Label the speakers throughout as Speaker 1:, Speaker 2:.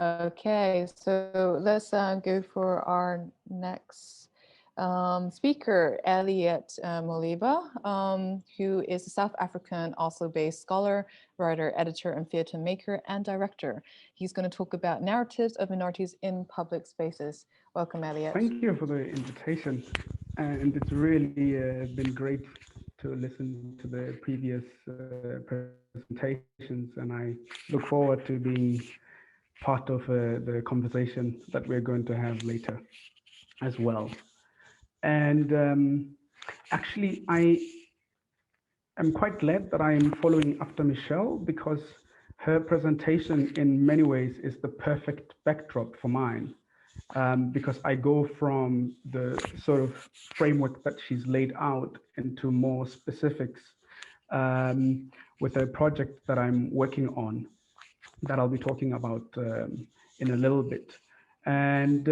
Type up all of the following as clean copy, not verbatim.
Speaker 1: Okay, so let's go for our next speaker, Eliot Moleba, who is a South African, Oslo-based scholar, writer, editor, and theatre maker and director. He's going to talk about narratives of minorities in public spaces. Welcome, Eliot.
Speaker 2: Thank you for the invitation. And it's really been great to listen to the previous presentations, and I look forward to being part of the conversation that we're going to have later as well. And actually, I am quite glad that I am following after Michelle, because her presentation in many ways is the perfect backdrop for mine. Because I go from the sort of framework that she's laid out into more specifics with a project that I'm working on that I'll be talking about in a little bit. And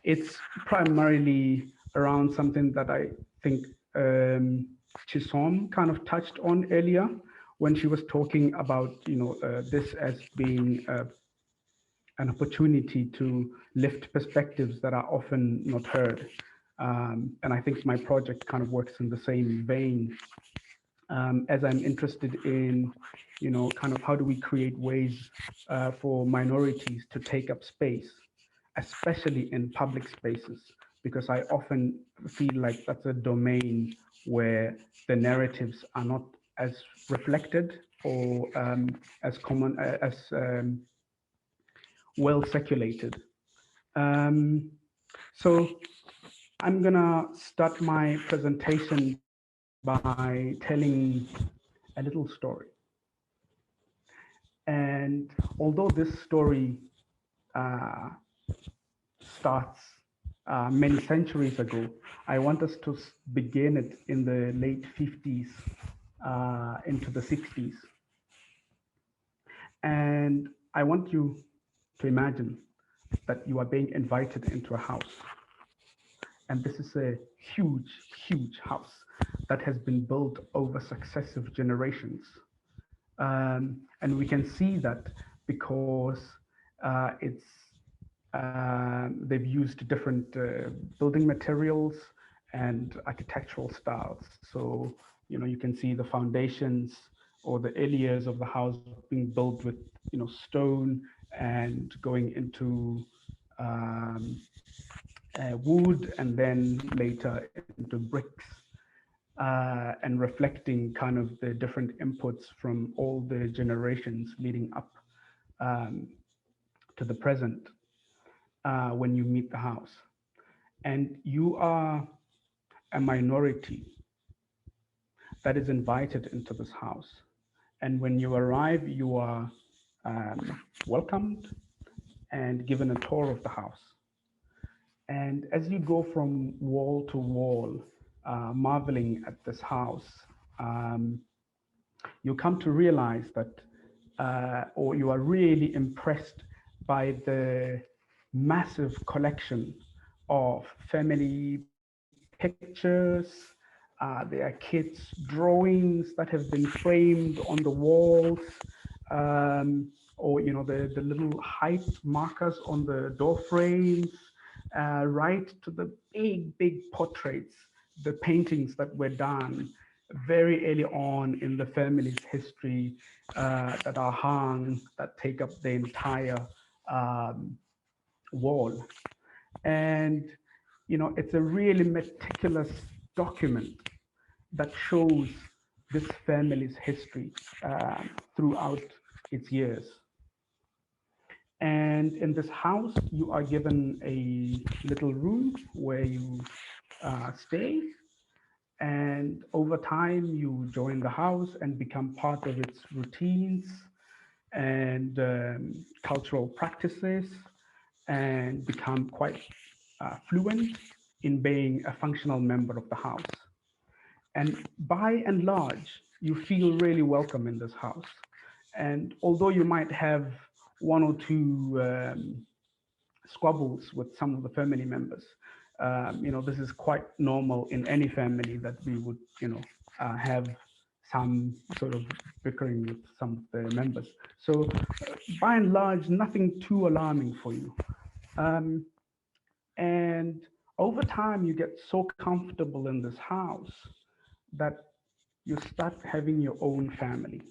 Speaker 2: it's primarily around something that I think Chisom kind of touched on earlier when she was talking about, this as being an opportunity to lift perspectives that are often not heard. And I think my project kind of works in the same vein, as I'm interested in, kind of how do we create ways for minorities to take up space, especially in public spaces, because I often feel like that's a domain where the narratives are not as reflected or as common as well circulated. So I'm gonna start my presentation by telling a little story. And although this story starts many centuries ago, I want us to begin it in the late 50s into the 60s. And I want you to imagine that you are being invited into a house. And this is a huge, huge house that has been built over successive generations. And we can see that because they've used different building materials and architectural styles. So, you can see the foundations or the early years of the house being built with, stone and going into wood, and then later into bricks, and reflecting kind of the different inputs from all the generations leading up to the present when you meet the house. And you are a minority that is invited into this house. And when you arrive, you are welcomed and given a tour of the house. And as you go from wall to wall, marveling at this house, you come to realize that, or you are really impressed by the massive collection of family pictures. There are kids' drawings that have been framed on the walls, or the little height markers on the door frames, right to the big portraits, the paintings that were done very early on in the family's history, that are hung, that take up the entire wall. And it's a really meticulous document that shows this family's history throughout its years. And in this house, you are given a little room where you stay. And over time, you join the house and become part of its routines and cultural practices, and become quite fluent in being a functional member of the house. And by and large, you feel really welcome in this house. And although you might have one or two squabbles with some of the family members, this is quite normal in any family, that we would, have some sort of bickering with some of the members. So by and large, nothing too alarming for you. Um, and over time, you get so comfortable in this house that you start having your own family,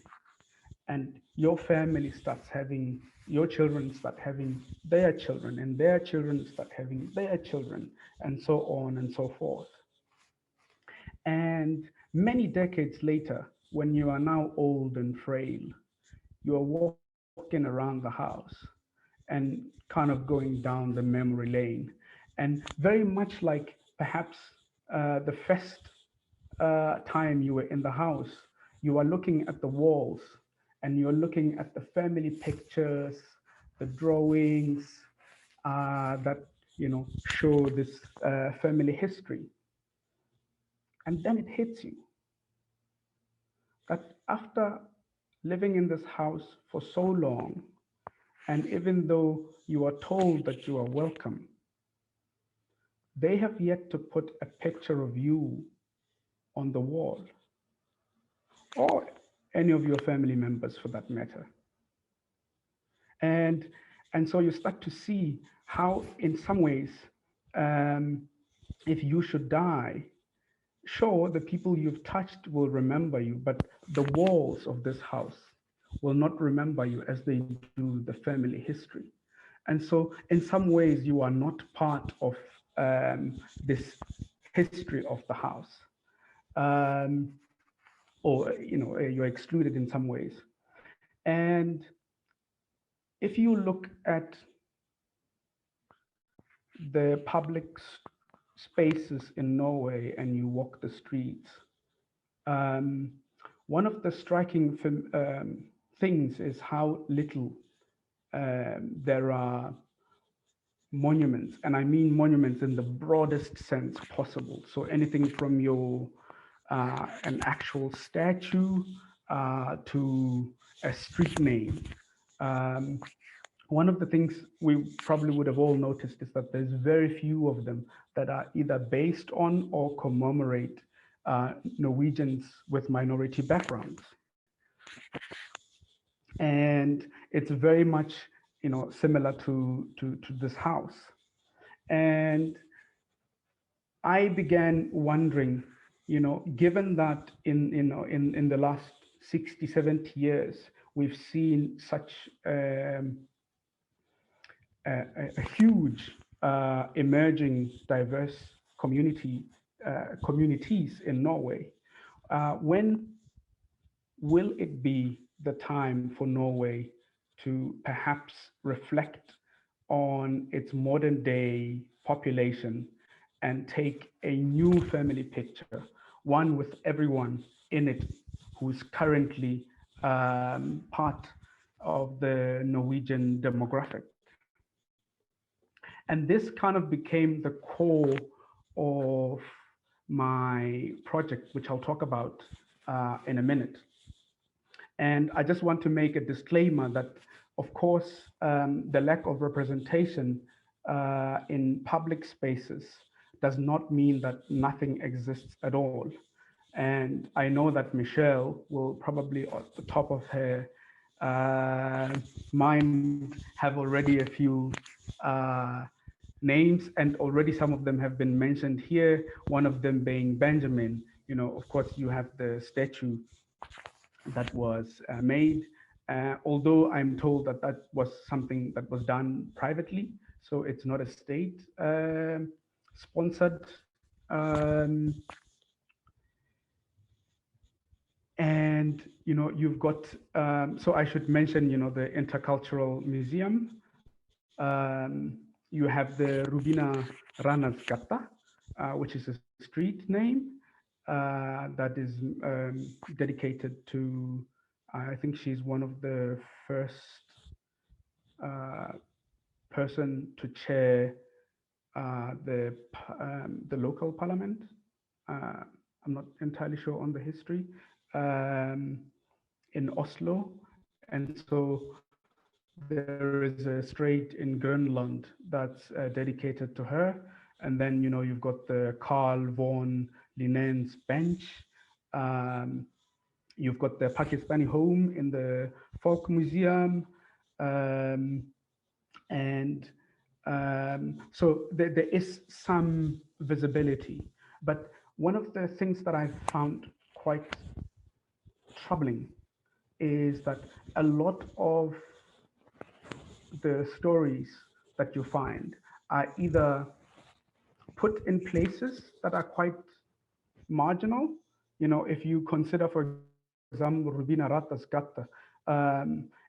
Speaker 2: and your family starts having, your children start having their children, and their children start having their children, and so on and so forth. And many decades later, when you are now old and frail, you are walking around the house and kind of going down the memory lane. And very much like perhaps the first time you were in the house, you are looking at the walls and you're looking at the family pictures, the drawings that show this family history. And then it hits you that after living in this house for so long, and even though you are told that you are welcome, they have yet to put a picture of you on the wall, or any of your family members for that matter. And, and so you start to see how, in some ways, um, if you should die, sure, the people you've touched will remember you, but the walls of this house will not remember you as they do the family history. And so, in some ways, you are not part of this history of the house, um, or you're excluded in some ways. And if you look at the public spaces in Norway and you walk the streets, um, one of the striking things is how little there are monuments, and I mean monuments in the broadest sense possible. So anything from your an actual statue to a street name. Um, One of the things we probably would have all noticed is that there's very few of them that are either based on or commemorate Norwegians with minority backgrounds. And it's very much, similar to this house. And I began wondering, given that in the last 60, 70 years, we've seen such a huge emerging diverse communities in Norway. When will it be the time for Norway to perhaps reflect on its modern day population and take a new family picture, one with everyone in it who's currently part of the Norwegian demographic? And this kind of became the core of my project, which I'll talk about in a minute. And I just want to make a disclaimer that, of course, the lack of representation in public spaces does not mean that nothing exists at all. And I know that Michelle will probably, at the top of her mind, have already a few names, and already some of them have been mentioned here, one of them being Benjamin. Of course, you have the statue that was made, although I'm told that that was something that was done privately, so it's not a state sponsored. And you've got, so I should mention, the Intercultural Museum. You have the Rubina Ranas Gata, which is a street name that is dedicated to, I think she's one of the first person to chair the local parliament. I'm not entirely sure on the history in Oslo, and so there is a strait in Grönland that's dedicated to her. And then, you've got the Carl von Linnés bench. You've got the Pakistani home in the Folk Museum, um, and so there is some visibility. But one of the things that I found quite troubling is that a lot of the stories that you find are either put in places that are quite marginal. You know, if you consider, for example, Rubina Ratas Gata,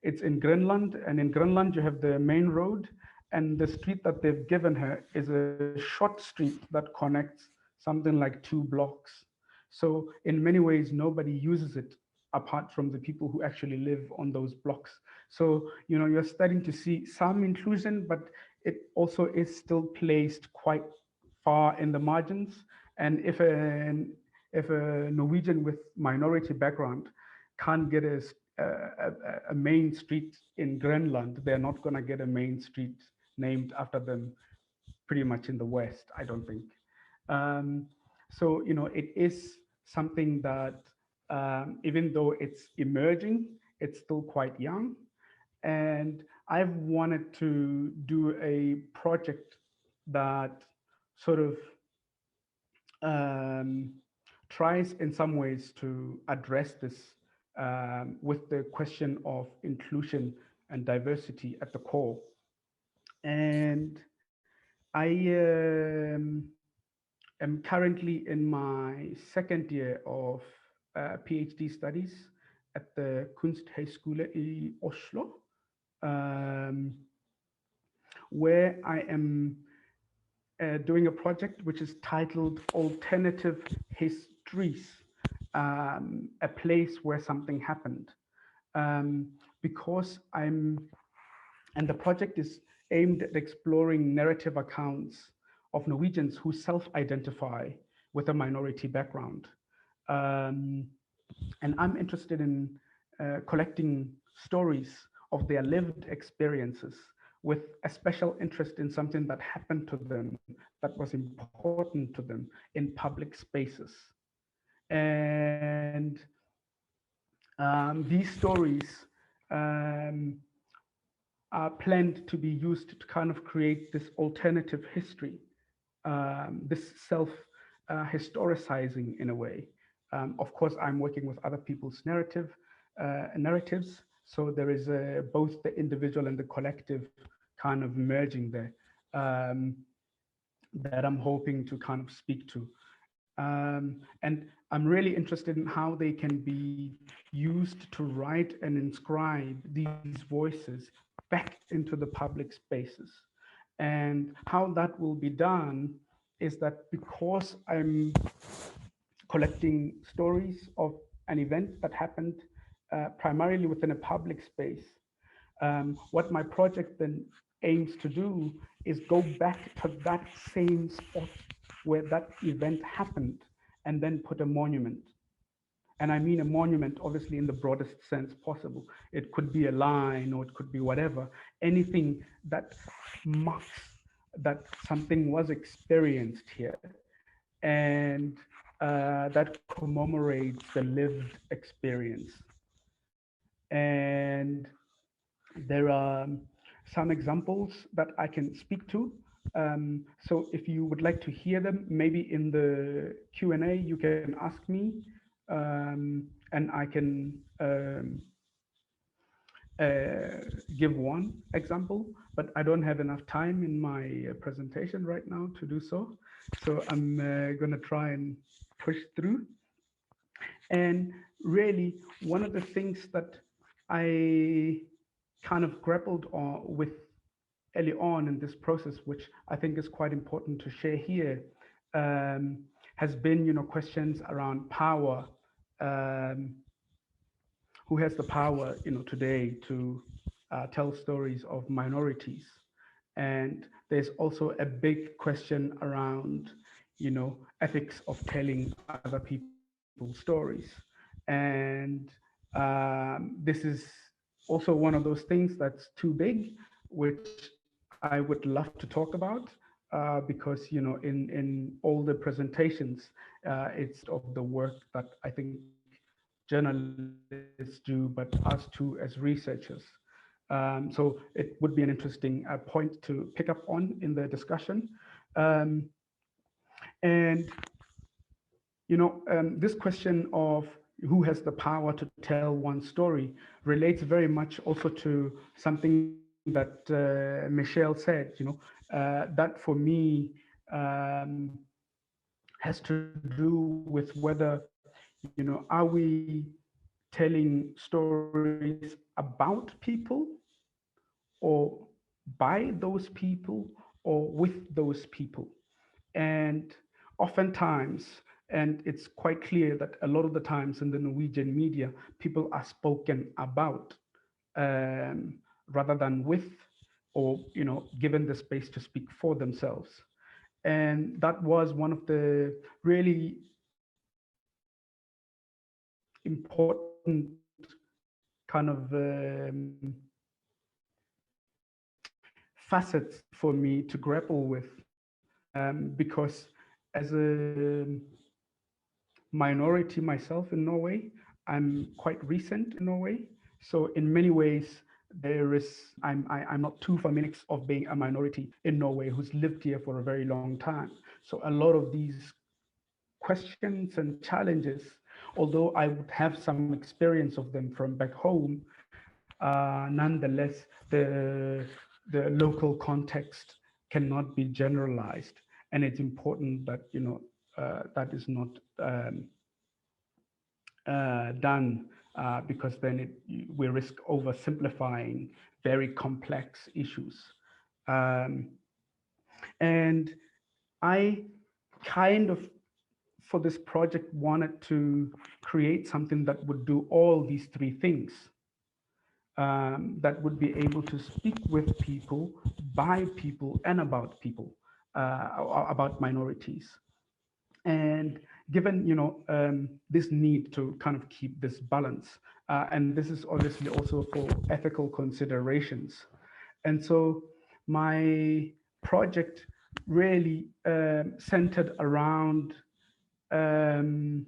Speaker 2: it's in Greenland, and in Greenland you have the main road, and the street that they've given her is a short street that connects something like 2 blocks. So in many ways, nobody uses it apart from the people who actually live on those blocks. So, you know, you're starting to see some inclusion, but it also is still placed quite far in the margins. And if a Norwegian with minority background can't get a main street in Greenland, they're not going to get a main street named after them pretty much in the West, I don't think. Um, so, you know, it is something that even though it's emerging, it's still quite young. And I've wanted to do a project that sort of um, tries in some ways to address this with the question of inclusion and diversity at the core. And I am currently in my second year of PhD studies at the Kunsthøjskole in Oslo, um, where I am doing a project which is titled Alternative Histories, a place where something happened. Because and the project is aimed at exploring narrative accounts of Norwegians who self-identify with a minority background. Um, and I'm interested in collecting stories of their lived experiences with a special interest in something that happened to them that was important to them in public spaces. And these stories um, are planned to be used to kind of create this alternative history, this self historicizing in a way. Of course, I'm working with other people's narratives, so there is both the individual and the collective kind of merging there that I'm hoping to kind of speak to. And I'm really interested in how they can be used to write and inscribe these voices back into the public spaces. And how that will be done is that because I'm collecting stories of an event that happened primarily within a public space, what my project then aims to do is go back to that same spot where that event happened and then put a monument. And I mean a monument, obviously, in the broadest sense possible. It could be a line or it could be whatever, anything that marks that something was experienced here and that commemorates the lived experience. And there are some examples that I can speak to. So if you would like to hear them, maybe in the Q&A, you can ask me and I can give one example, but I don't have enough time in my presentation right now to do so. So I'm going to try and push through. And really, one of the things that I kind of grappled with early on in this process, which I think is quite important to share here, has been, questions around power. Who has the power, today to tell stories of minorities? And there's also a big question around, ethics of telling other people's stories. And this is also one of those things that's too big, which I would love to talk about because in all the presentations, it's of the work that I think journalists do, but us too as researchers. So it would be an interesting point to pick up on in the discussion. Um, and this question of who has the power to tell one story relates very much also to something that Michelle said, that for me has to do with whether, are we telling stories about people or by those people or with those people? And oftentimes, and it's quite clear that a lot of the times in the Norwegian media, people are spoken about rather than with, or given the space to speak for themselves. And that was one of the really important kind of facets for me to grapple with, because as a minority myself in Norway, I'm quite recent in Norway. So in many ways, I'm not too familiar of being a minority in Norway who's lived here for a very long time. So a lot of these questions and challenges, although I would have some experience of them from back home, nonetheless, the local context cannot be generalized, and it's important that that is not done, because then we risk oversimplifying very complex issues. Um, and I kind of, for this project, wanted to create something that would do all these three things. That would be able to speak with people, by people, and about people, about minorities. And given this need to kind of keep this balance, and this is obviously also for ethical considerations. And so my project really centered around um,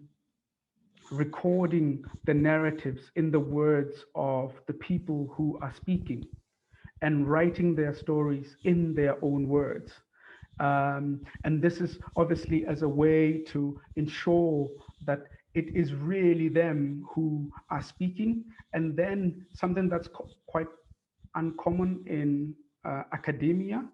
Speaker 2: recording the narratives in the words of the people who are speaking and writing their stories in their own words. And this is obviously as a way to ensure that it is really them who are speaking. And then something that's quite uncommon in academia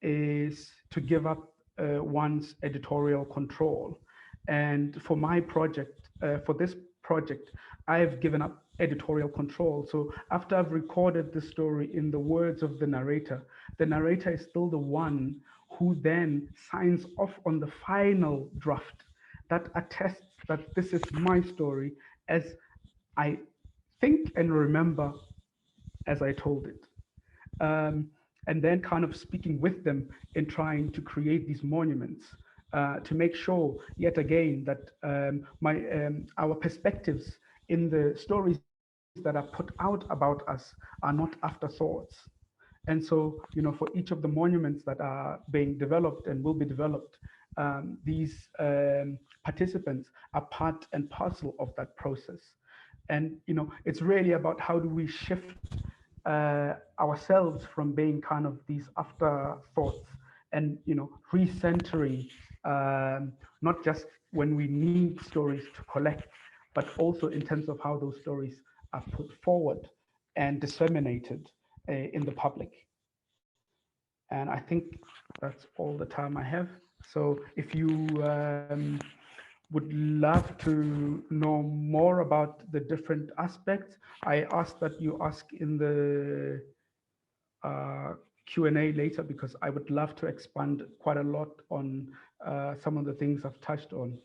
Speaker 2: is to give up one's editorial control. And for my project, for this project, I've given up editorial control. So after I've recorded the story in the words of the narrator is still the one who then signs off on the final draft that attests that this is my story as I think and remember as I told it. And then kind of speaking with them in trying to create these monuments, to make sure, yet again, that our perspectives in the stories that are put out about us are not afterthoughts. And so, for each of the monuments that are being developed and will be developed, these participants are part and parcel of that process. And it's really about how do we shift ourselves from being kind of these afterthoughts, and recentering, not just when we need stories to collect, but also in terms of how those stories are put forward and disseminated in the public. And I think that's all the time I have. So if you would love to know more about the different aspects, I ask that you ask in the Q&A later, because I would love to expand quite a lot on some of the things I've touched on.